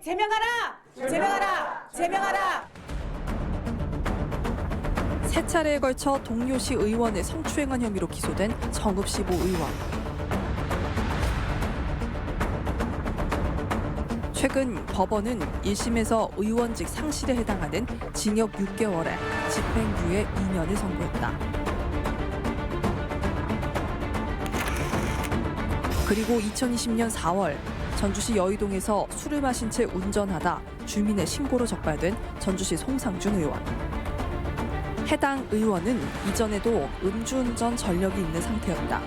제명하라! 제명하라! 제명하라! 세 차례에 걸쳐 동료시 의원의 성추행한 혐의로 기소된 정읍시 모 의원. 최근 법원은 1심에서 의원직 상실에 해당하는 징역 6개월에 집행유예 2년을 선고했다. 그리고 2020년 4월 전주시 여의동에서 술을 마신 채 운전하다 주민의 신고로 적발된 전주시 송상준 의원. 해당 의원은 이전에도 음주운전 전력이 있는 상태였다.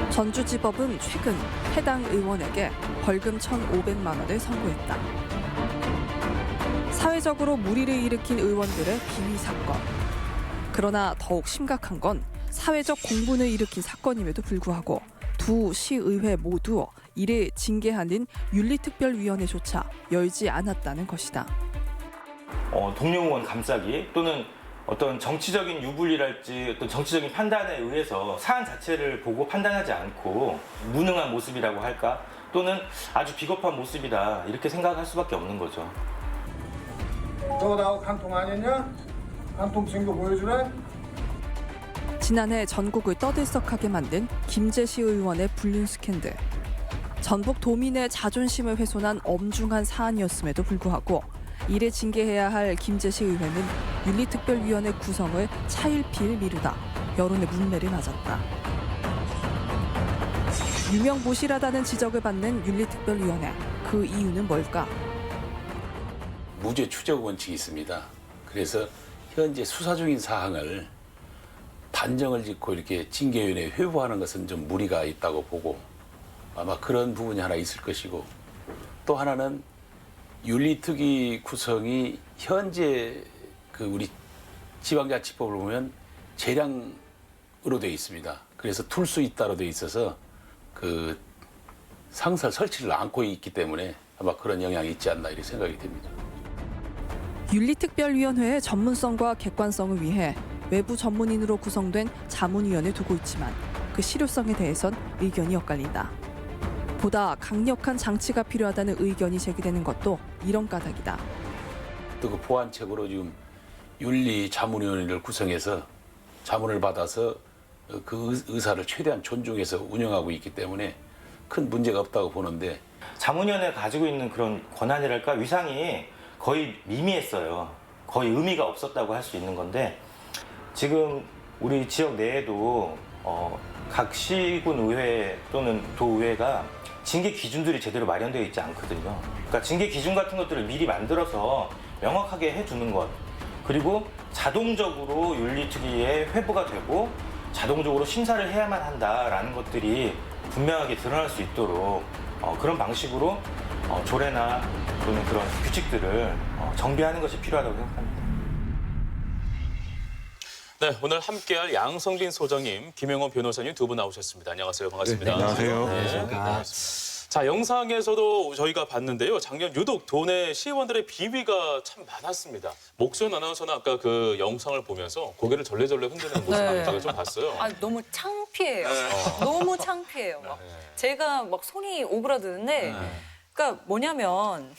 전주지법은 최근 해당 의원에게 벌금 1,500만 원을 선고했다. 사회적으로 물의를 일으킨 의원들의 비위 사건. 그러나 더욱 심각한 건 사회적 공분을 일으킨 사건임에도 불구하고 두 시의회 모두 이를 징계하는 윤리특별위원회조차 열지 않았다는 것이다. 동료 의원 감싸기 또는 어떤 정치적인 유불리랄지 어떤 정치적인 판단에 의해서 사안 자체를 보고 판단하지 않고 무능한 모습이라고 할까? 또는 아주 비겁한 모습이다 이렇게 생각할 수밖에 없는 거죠. 너 나하고 간통 아니었냐? 간통 증거 보여주래? 지난해 전국을 떠들썩하게 만든 김제시 의원의 불륜 스캔들. 전북 도민의 자존심을 훼손한 엄중한 사안이었음에도 불구하고 이를 징계해야 할 김제시 의회는 윤리특별위원회 구성을 차일피일 미루다 여론의 문매를 맞았다. 유명무실하다는 지적을 받는 윤리특별위원회. 그 이유는 뭘까? 무죄 추적 원칙이 있습니다. 그래서 현재 수사 중인 사항을 단정을 짓고 이렇게 징계위원회에 회부하는 것은 좀 무리가 있다고 보고 아마 그런 부분이 하나 있을 것이고 또 하나는 윤리특위 구성이 현재 우리 지방자치법을 보면 재량으로 되어 있습니다. 그래서 둘 수 있다로 되어 있어서 상설 설치를 않고 있기 때문에 아마 그런 영향이 있지 않나 이렇게 생각이 됩니다. 윤리특별위원회의 전문성과 객관성을 위해 외부 전문인으로 구성된 자문위원을 두고 있지만 그 실효성에 대해선 의견이 엇갈린다. 보다 강력한 장치가 필요하다는 의견이 제기되는 것도 이런 까닭이다. 또 그 보완책으로 지금 윤리 자문위원회를 구성해서 자문을 받아서 그 의사를 최대한 존중해서 운영하고 있기 때문에 큰 문제가 없다고 보는데 자문위원회가 가지고 있는 그런 권한이랄까 위상이 거의 미미했어요. 거의 의미가 없었다고 할 수 있는 건데 지금 우리 지역 내에도 각 시군 의회 또는 도의회가 징계 기준들이 제대로 마련되어 있지 않거든요. 그러니까 징계 기준 같은 것들을 미리 만들어서 명확하게 해두는 것, 그리고 자동적으로 윤리특위에 회부가 되고 자동적으로 심사를 해야만 한다라는 것들이 분명하게 드러날 수 있도록 그런 방식으로 조례나 또는 그런 규칙들을 정비하는 것이 필요하다고 생각합니다. 네, 오늘 함께할 양성빈 소장님, 김영원 변호사님 두 분 나오셨습니다. 안녕하세요. 반갑습니다. 네, 안녕하세요. 네, 반갑습니다. 자, 영상에서도 저희가 봤는데요. 작년 유독 도내 시의원들의 비위가 참 많았습니다. 목소연 아나운서는 아까 그 영상을 보면서 고개를 절레절레 흔드는 모습을 좀 봤어요. 아, 너무 창피해요. 너무 창피해요. 막 제가 막 손이 오그라드는데, 그러니까 뭐냐면.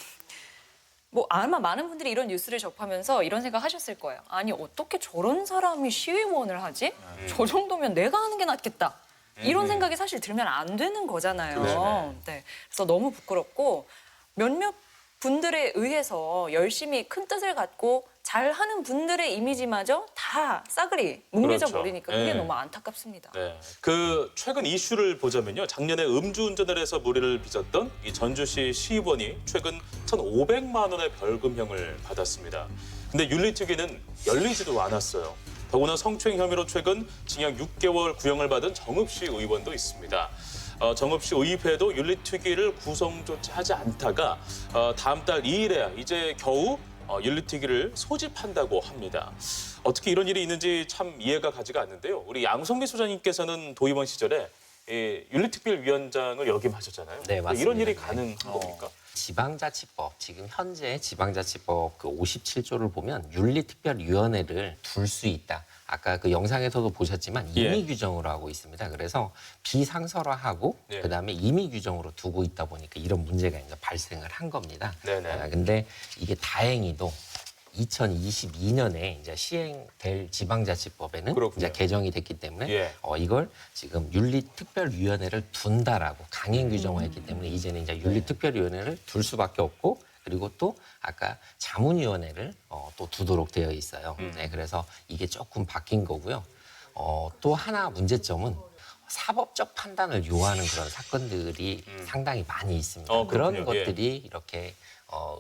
아마 많은 분들이 이런 뉴스를 접하면서 이런 생각 하셨을 거예요. 아니, 어떻게 저런 사람이 시의원을 하지? 저 정도면 내가 하는 게 낫겠다. 이런 생각이 사실 들면 안 되는 거잖아요. 네. 그래서 너무 부끄럽고 몇몇 분들에 의해서 열심히 큰 뜻을 갖고 잘하는 분들의 이미지마저 다 싸그리 뭉개져 버리니까 그게 너무 안타깝습니다. 네. 그 최근 이슈를 보자면요. 작년에 음주운전을 해서 물의를 빚었던 이 전주시 시의원이 최근 1,500만 원의 벌금형을 받았습니다. 근데 윤리특위는 열리지도 않았어요. 더구나 성추행 혐의로 최근 징역 6개월 구형을 받은 정읍시 의원도 있습니다. 정읍시 의회도 윤리특위를 구성조차 하지 않다가 다음 달 2일에 이제 겨우 윤리특위를 소집한다고 합니다. 어떻게 이런 일이 있는지 참 이해가 가지가 않는데요. 우리 양성빈 소장님께서는 도의원 시절에 윤리특별위원장을 역임하셨잖아요. 네, 맞습니다. 이런 일이 가능한 겁니까? 지방자치법, 지금 현재 지방자치법 그 57조를 보면 윤리특별위원회를 둘 수 있다. 아까 그 영상에서도 보셨지만 예. 임의 규정으로 하고 있습니다. 그래서 비상설화하고 예. 그다음에 임의 규정으로 두고 있다 보니까 이런 문제가 이제 발생을 한 겁니다. 네네. 근데 이게 다행히도 2022년에 이제 시행될 지방자치법에는 그렇군요. 이제 개정이 됐기 때문에 예. 이걸 지금 윤리특별위원회를 둔다라고 강행 규정화했기 때문에 이제는 이제 윤리특별위원회를 둘 수밖에 없고 그리고 또 아까 자문위원회를 또 두도록 되어 있어요. 네, 그래서 이게 조금 바뀐 거고요. 또 하나 문제점은 사법적 판단을 요하는 그런 사건들이 상당히 많이 있습니다. 그런 그렇군요. 예. 것들이 이렇게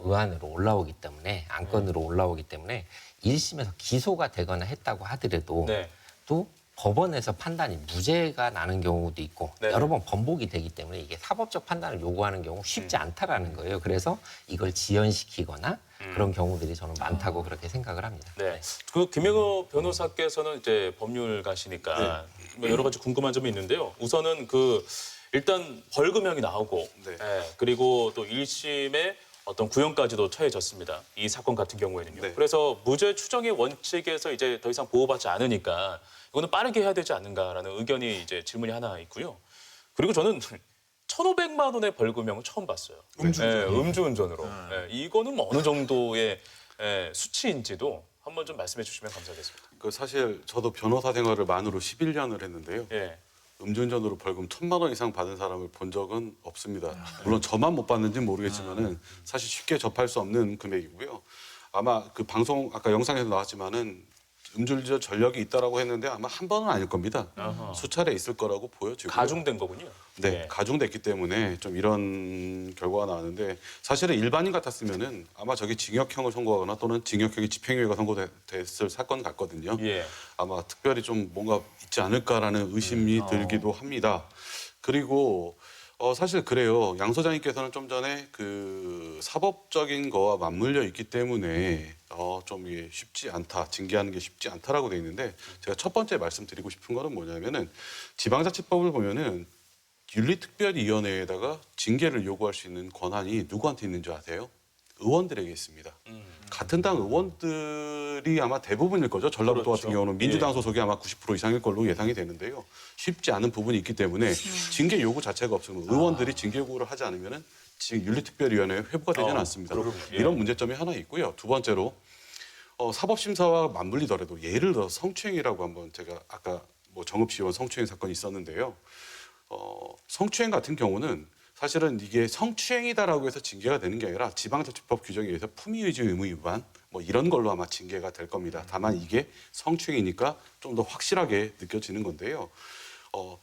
의안으로 올라오기 때문에 안건으로 올라오기 때문에 1심에서 기소가 되거나 했다고 하더라도 네. 또 법원에서 판단이 무죄가 나는 경우도 있고 네네. 여러 번 번복이 되기 때문에 이게 사법적 판단을 요구하는 경우 쉽지 않다라는 거예요. 그래서 이걸 지연시키거나 그런 경우들이 저는 많다고 그렇게 생각을 합니다. 네. 그 김영호 변호사께서는 이제 법률가시니까 뭐 여러 가지 궁금한 점이 있는데요. 우선은 일단 벌금형이 나오고 그리고 또 1심에 어떤 구형까지도 처해졌습니다. 이 사건 같은 경우에는요. 그래서 무죄 추정의 원칙에서 이제 더 이상 보호받지 않으니까 이거는 빠르게 해야 되지 않는가라는 의견이 이제 질문이 하나 있고요. 그리고 저는 1,500만 원의 벌금형은 처음 봤어요. 음주운전으로. 이거는 뭐 어느 정도의 수치인지도 한번 좀 말씀해 주시면 감사하겠습니다. 그 사실 저도 변호사 생활을 만으로 11년을 했는데요. 예. 음주운전으로 벌금 1,000만 원 이상 받은 사람을 본 적은 없습니다. 물론 저만 못 받는지는 모르겠지만은 사실 쉽게 접할 수 없는 금액이고요. 아마 그 방송 아까 영상에서 나왔지만은 음주운전 전력이 있다라고 했는데 아마 한 번은 아닐 겁니다. 수차례 있을 거라고 보여지고요. 가중된 거군요. 네, 예. 가중됐기 때문에 좀 이런 결과가 나왔는데 사실은 일반인 같았으면은 아마 저게 징역형을 선고하거나 또는 징역형이 집행유예가 선고됐을 사건 같거든요. 예. 아마 특별히 좀 뭔가 있지 않을까라는 의심이 들기도 합니다. 그리고 사실 그래요. 양 소장님께서는 좀 전에 그 사법적인 거와 맞물려 있기 때문에 좀 이게 쉽지 않다, 징계하는 게 쉽지 않다라고 돼 있는데 제가 첫 번째 말씀드리고 싶은 거는 뭐냐면은 지방자치법을 보면은 윤리특별위원회에다가 징계를 요구할 수 있는 권한이 누구한테 있는 줄 아세요? 의원들에게 있습니다. 같은 당 의원들이 아마 대부분일 거죠. 전라북도 그렇죠. 같은 경우는 민주당 소속이 아마 90% 이상일 걸로 예상이 되는데요. 쉽지 않은 부분이 있기 때문에 징계 요구 자체가 없으면 의원들이 징계 요구를 하지 않으면 지금 윤리특별위원회에 회부가 되지는 않습니다. 그렇군요. 예. 이런 문제점이 하나 있고요. 두 번째로 사법심사와 맞물리더라도 예를 들어 성추행이라고 한번 제가 아까 뭐 정읍시의원 성추행 사건이 있었는데요. 성추행 같은 경우는 사실은 이게 성추행이다라고 해서 징계가 되는 게 아니라 지방자치법 규정에 의해서 품위의지 의무 위반 뭐 이런 걸로 아마 징계가 될 겁니다. 다만 이게 성추행이니까 좀 더 확실하게 느껴지는 건데요.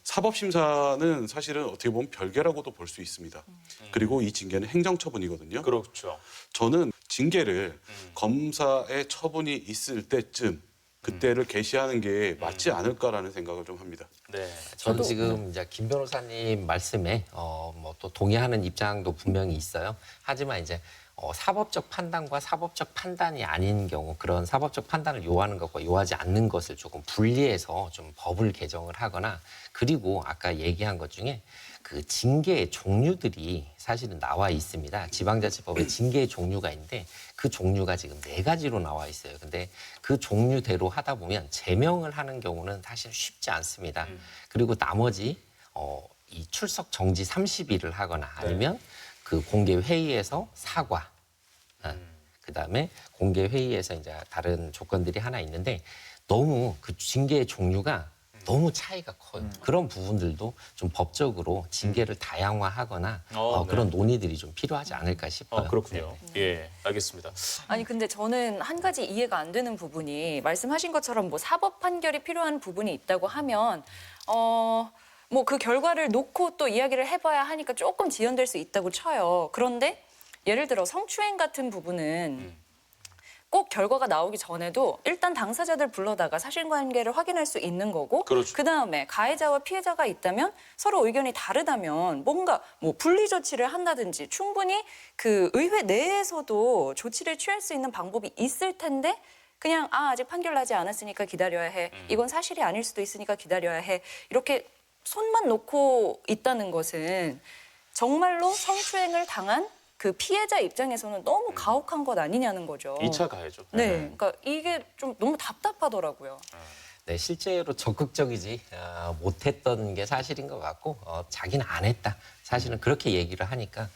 사법심사는 사실은 어떻게 보면 별개라고도 볼 수 있습니다. 그리고 이 징계는 행정처분이거든요. 그렇죠. 저는 징계를 검사의 처분이 있을 때쯤 그때를 게시하는 게 맞지 않을까라는 생각을 좀 합니다. 네. 저는 지금 이제 김 변호사님 말씀에 뭐 또 동의하는 입장도 분명히 있어요. 하지만 이제 사법적 판단과 사법적 판단이 아닌 경우 그런 사법적 판단을 요하는 것과 요하지 않는 것을 조금 분리해서 좀 법을 개정을 하거나 그리고 아까 얘기한 것 중에 그 징계의 종류들이 사실은 나와 있습니다. 지방자치법에 징계의 종류가 있는데 그 종류가 지금 4가지로 나와 있어요. 근데 그 종류대로 하다 보면 제명을 하는 경우는 사실 쉽지 않습니다. 그리고 나머지 이 출석 정지 30일을 하거나 아니면 그 공개 회의에서 사과, 그다음에 공개 회의에서 이제 다른 조건들이 하나 있는데 너무 그 징계의 종류가 너무 차이가 커요. 그런 부분들도 좀 법적으로 징계를 다양화하거나 그런 논의들이 좀 필요하지 않을까 싶어요. 그렇군요. 예, 알겠습니다. 아니 근데 저는 한 가지 이해가 안 되는 부분이 말씀하신 것처럼 뭐 사법 판결이 필요한 부분이 있다고 하면 뭐 그 결과를 놓고 또 이야기를 해봐야 하니까 조금 지연될 수 있다고 쳐요. 그런데 예를 들어 성추행 같은 부분은 꼭 결과가 나오기 전에도 일단 당사자들 불러다가 사실관계를 확인할 수 있는 거고 그렇죠. 그다음에 가해자와 피해자가 있다면 서로 의견이 다르다면 뭔가 뭐 분리 조치를 한다든지 충분히 그 의회 내에서도 조치를 취할 수 있는 방법이 있을 텐데 그냥 아직 판결 나지 않았으니까 기다려야 해. 이건 사실이 아닐 수도 있으니까 기다려야 해. 이렇게 손만 놓고 있다는 것은 정말로 성추행을 당한 그 피해자 입장에서는 너무 가혹한 것 아니냐는 거죠. 2차 가해죠. 네, 그러니까 이게 좀 너무 답답하더라고요. 네, 실제로 적극적이지 못했던 게 사실인 것 같고 자기는 안 했다. 사실은 그렇게 얘기를 하니까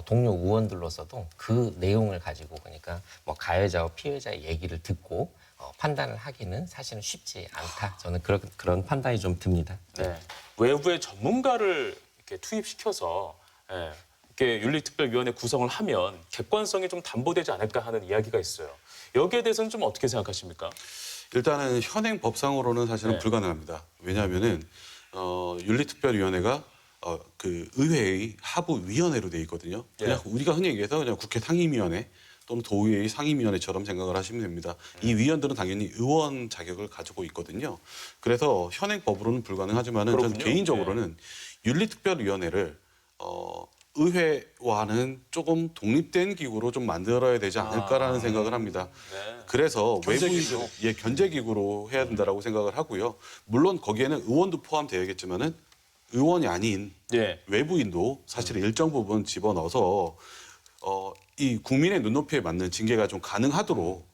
동료 의원들로서도 그 내용을 가지고 그러니까 뭐 가해자와 피해자의 얘기를 듣고 판단을 하기는 사실은 쉽지 않다. 저는 그런 판단이 좀 듭니다. 네. 외부의 전문가를 이렇게 투입시켜서 이렇게 윤리특별위원회 구성을 하면 객관성이 좀 담보되지 않을까 하는 이야기가 있어요. 여기에 대해서는 좀 어떻게 생각하십니까? 일단은 현행 법상으로는 사실은 네. 불가능합니다. 왜냐하면은 윤리특별위원회가 그 의회의 하부위원회로 돼 있거든요. 그냥 우리가 흔히 얘기해서 그냥 국회 상임위원회 또는 도의회의 상임위원회처럼 생각을 하시면 됩니다. 이 위원들은 당연히 의원 자격을 가지고 있거든요. 그래서 현행 법으로는 불가능하지만은 저는 그렇군요. 개인적으로는 윤리특별위원회를 의회와는 조금 독립된 기구로 좀 만들어야 되지 않을까라는 생각을 합니다. 네. 그래서 견제기구. 외부인들 견제기구로 해야 된다라고 생각을 하고요. 물론 거기에는 의원도 포함되어야겠지만은 의원이 아닌 예. 외부인도 사실 일정 부분 집어넣어서 이 국민의 눈높이에 맞는 징계가 좀 가능하도록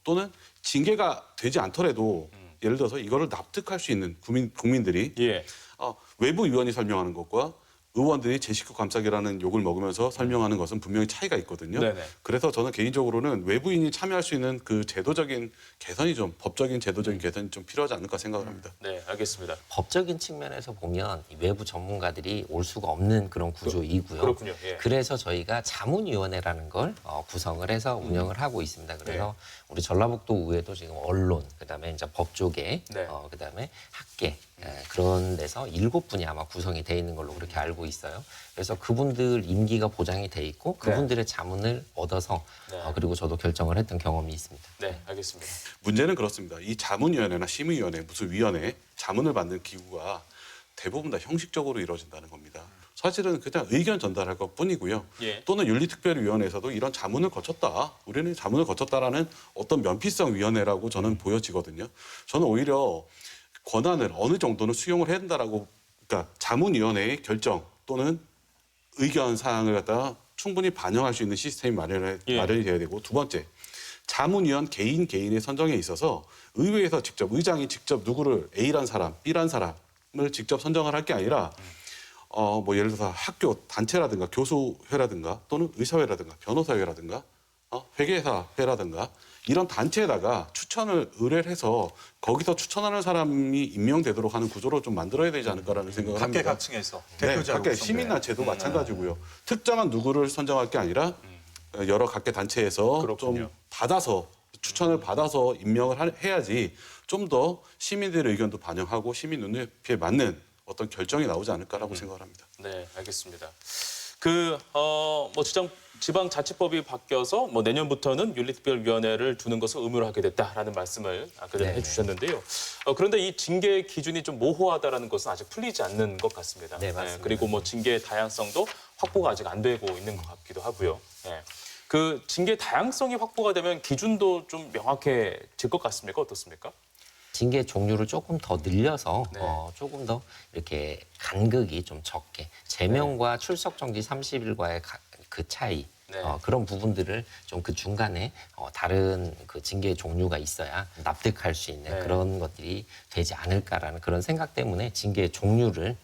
또는 징계가 되지 않더라도 예를 들어서 이거를 납득할 수 있는 국민들이 예. 외부 의원이 설명하는 것과 의원들이 제 식구 감싸기라는 욕을 먹으면서 설명하는 것은 분명히 차이가 있거든요. 네네. 그래서 저는 개인적으로는 외부인이 참여할 수 있는 그 제도적인 개선이 좀 법적인 제도적인 개선이 좀 필요하지 않을까 생각을 합니다. 네, 알겠습니다. 법적인 측면에서 보면 이 외부 전문가들이 올 수가 없는 그런 구조이고요. 그렇군요. 예. 그래서 저희가 자문위원회라는 걸 구성을 해서 운영을 하고 있습니다. 그래서 우리 전라북도 의회도 지금 언론, 그다음에 이제 법조계, 네. 그다음에 학계 그런 데서 7분이 아마 구성이 돼 있는 걸로 그렇게 알고 있어요. 그래서 그분들 임기가 보장이 돼 있고 그분들의 자문을 얻어서 네. 그리고 저도 결정을 했던 경험이 있습니다. 네, 알겠습니다. 문제는 그렇습니다. 이 자문위원회나 심의위원회, 무슨 위원회, 자문을 받는 기구가 대부분 다 형식적으로 이루어진다는 겁니다. 사실은 그냥 의견 전달할 것 뿐이고요. 예. 또는 윤리특별위원회에서도 이런 자문을 거쳤다. 우리는 자문을 거쳤다라는 어떤 면피성 위원회라고 저는 보여지거든요. 저는 오히려 권한을 어느 정도는 수용을 해야 된다라고, 그러니까 자문위원회의 결정 또는 의견 사항을 갖다가 충분히 반영할 수 있는 시스템이 마련이 돼야 되고, 두 번째, 자문위원 개인의 선정에 있어서 의회에서 직접 의장이 직접 누구를 A란 사람, B란 사람을 직접 선정을 할 게 아니라 뭐 예를 들어서 학교 단체라든가 교수회라든가 또는 의사회라든가 변호사회라든가 회계사회라든가 이런 단체에다가 추천을 의뢰를 해서 거기서 추천하는 사람이 임명되도록 하는 구조로 좀 만들어야 되지 않을까라는 생각을 합니다. 각계각층에서 네, 대표자로 각계 구성돼요. 시민단체도 마찬가지고요. 특정한 누구를 선정할 게 아니라 여러 각계 단체에서 그렇군요. 좀 받아서 추천을 받아서 임명을 해야지 좀 더 시민들의 의견도 반영하고 시민 눈높이에 맞는 어떤 결정이 나오지 않을까라고 생각을 합니다. 네, 알겠습니다. 뭐 지방자치법이 바뀌어서 뭐 내년부터는 윤리특별위원회를 두는 것을 의무로 하게 됐다라는 말씀을 아까 전에 해주셨는데요. 그런데 이 징계 기준이 좀 모호하다라는 것은 아직 풀리지 않는 것 같습니다. 네, 맞습니다. 그리고 뭐 징계의 다양성도 확보가 아직 안 되고 있는 것 같기도 하고요. 그 징계 다양성이 확보가 되면 기준도 좀 명확해질 것 같습니까? 어떻습니까? 징계 종류를 조금 더 늘려서 네. 조금 더 이렇게 간극이 좀 적게 제명과 출석 정지 30일과의 그 차이 네. 그런 부분들을 좀 그 중간에 다른 그 징계 종류가 있어야 납득할 수 있는 네. 그런 것들이 되지 않을까라는 그런 생각 때문에 징계 종류를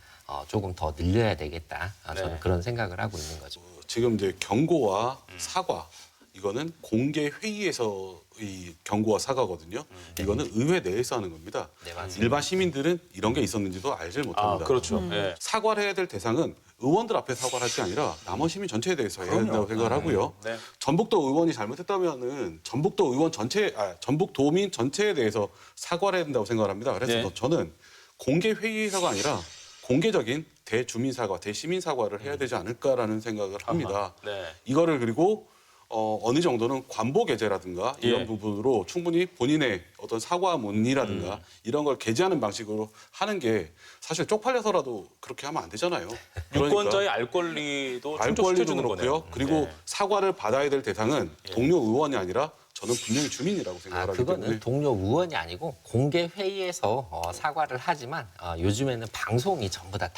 조금 더 늘려야 되겠다. 저는 네. 그런 생각을 하고 있는 거죠. 지금 이제 경고와 사과 이거는 공개 회의에서 이 경고와 사과거든요. 이거는 의회 내에서 하는 겁니다. 네, 맞습니다. 일반 시민들은 이런 게 있었는지도 알지 못합니다. 그렇죠. 예. 사과를 해야 될 대상은 의원들 앞에 사과를 할 게 아니라 남원 시민 전체에 대해서 해야 된다고 생각을 하고요. 네. 전북도 의원이 잘못했다면은 전북도 의원 전체, 전북도민 전체에 대해서 사과를 해야 된다고 생각을 합니다. 그래서 네. 저는 공개 회의사가 아니라 공개적인 대주민 사과, 대시민 사과를 해야 되지 않을까라는 생각을 합니다. 네. 이거를 그리고 어느 정도는 관보 게재라든가 이런 예. 부분으로 충분히 본인의 어떤 사과문이라든가 이런 걸 게재하는 방식으로 하는 게 사실 쪽팔려서라도 그렇게 하면 안 되잖아요. 유권자의 알 권리도 알 충족시켜 권리도 주는 그렇고요. 거네요. 그리고 네. 사과를 받아야 될 대상은 동료 의원이 아니라 저는 분명히 주민이라고 생각을 하기 그거는 때문에 동료 의원이 아니고 공개 회의에서 사과를 하지만 요즘에는 방송이 전부 다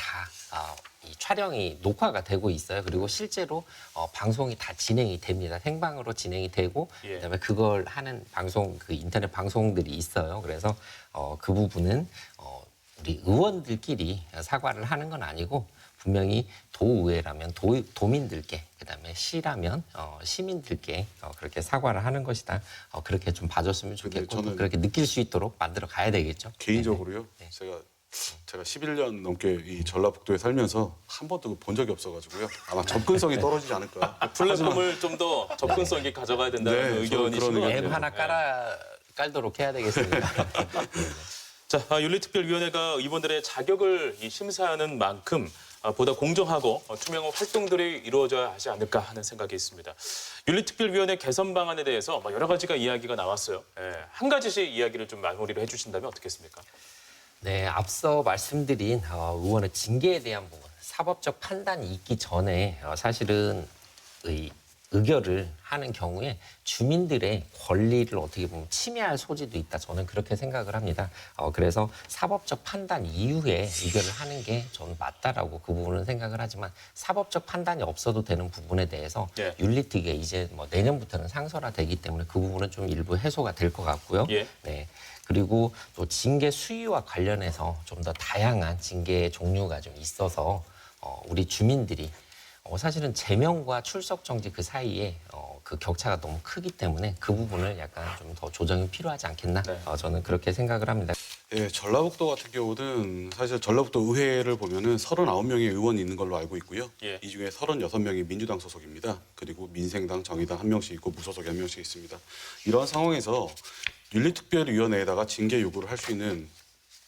이 촬영이 녹화가 되고 있어요. 그리고 실제로 방송이 다 진행이 됩니다. 생방으로 진행이 되고 예. 그다음에 그걸 하는 방송 그 인터넷 방송들이 있어요. 그래서 그 부분은 우리 의원들끼리 사과를 하는 건 아니고 분명히 도의회라면 도민들께 그다음에 시라면 시민들께 그렇게 사과를 하는 것이다. 그렇게 좀 봐줬으면 좋겠고 저는 그렇게 느낄 수 있도록 만들어 가야 되겠죠. 개인적으로요. 네. 제가 11년 넘게 이 전라북도에 살면서 한 번도 본 적이 없어가지고요. 아마 접근성이 떨어지지 않을까. 플랫폼을 좀 더 접근성 있게 가져가야 된다는 네, 의견이신 저는 것 그런 같아요. 앱 하나 깔도록 해야 되겠습니다. 자, 윤리특별위원회가 의원들의 자격을 심사하는 만큼 보다 공정하고 투명한 활동들이 이루어져야 하지 않을까 하는 생각이 있습니다. 윤리특별위원회 개선 방안에 대해서 여러 가지가 이야기가 나왔어요. 한 가지씩 이야기를 좀 마무리를 해주신다면 어떻겠습니까? 네, 앞서 말씀드린 의원의 징계에 대한 부분, 사법적 판단이 있기 전에 사실은 의결을 하는 경우에 주민들의 권리를 어떻게 보면 침해할 소지도 있다. 저는 그렇게 생각을 합니다. 그래서 사법적 판단 이후에 의결을 하는 게 저는 맞다라고 그 부분은 생각을 하지만 사법적 판단이 없어도 되는 부분에 대해서 예. 윤리특위가 이제 내년부터는 상설화되기 때문에 그 부분은 좀 일부 해소가 될 것 같고요. 예. 네. 그리고 또 징계 수위와 관련해서 좀 더 다양한 징계 종류가 좀 있어서 우리 주민들이 사실은 제명과 출석 정지 그 사이에 그 격차가 너무 크기 때문에 그 부분을 약간 좀 더 조정이 필요하지 않겠나 네. 저는 그렇게 생각을 합니다. 예, 전라북도 같은 경우는 사실 전라북도 의회를 보면은 39명의 의원이 있는 걸로 알고 있고요. 예. 이 중에 36명이 민주당 소속입니다. 그리고 민생당, 정의당 한 명씩 있고 무소속이 한 명씩 있습니다. 이런 상황에서 윤리특별위원회에다가 징계 요구를 할 수 있는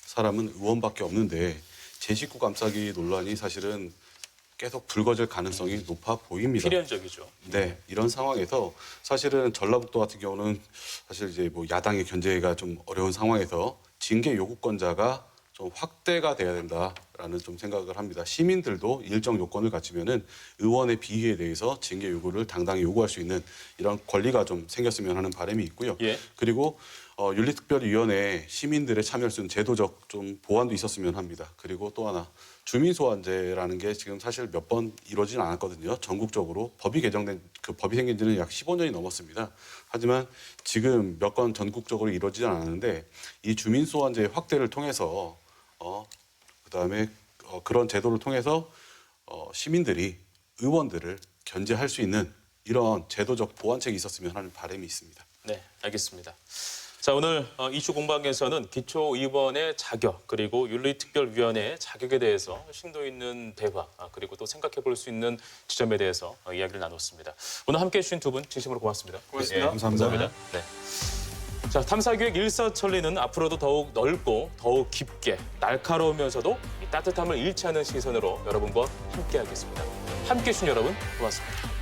사람은 의원밖에 없는데 제 식구 감싸기 논란이 사실은 계속 불거질 가능성이 높아 보입니다. 필연적이죠. 네, 이런 상황에서 사실은 전라북도 같은 경우는 사실 이제 뭐 야당의 견제가 좀 어려운 상황에서 징계 요구권자가 좀 확대가 돼야 된다라는 좀 생각을 합니다. 시민들도 일정 요건을 갖추면은 의원의 비위에 대해서 징계 요구를 당당히 요구할 수 있는 이런 권리가 좀 생겼으면 하는 바람이 있고요. 예. 그리고 윤리특별위원회에 시민들의 참여할 수 있는 제도적 좀 보완도 있었으면 합니다. 그리고 또 하나 주민소환제라는 게 지금 사실 몇 번 이루어지진 않았거든요. 전국적으로 법이 생긴 지는 약 15년이 넘었습니다. 하지만 지금 몇 건 전국적으로 이루어지진 않았는데 이 주민소환제 확대를 통해서 그다음에 그런 제도를 통해서 시민들이 의원들을 견제할 수 있는 이런 제도적 보완책이 있었으면 하는 바람이 있습니다. 네, 알겠습니다. 자, 오늘 이슈 공방에서는 기초의원의 자격 그리고 윤리특별위원회의 자격에 대해서 심도 있는 대화 그리고 또 생각해 볼 수 있는 지점에 대해서 이야기를 나눴습니다. 오늘 함께해 주신 두 분 진심으로 고맙습니다. 고맙습니다. 예, 감사합니다. 네. 자, 탐사기획 일사천리는 앞으로도 더욱 넓고 더욱 깊게 날카로우면서도 이 따뜻함을 잃지 않은 시선으로 여러분과 함께하겠습니다. 함께해 주신 여러분 고맙습니다.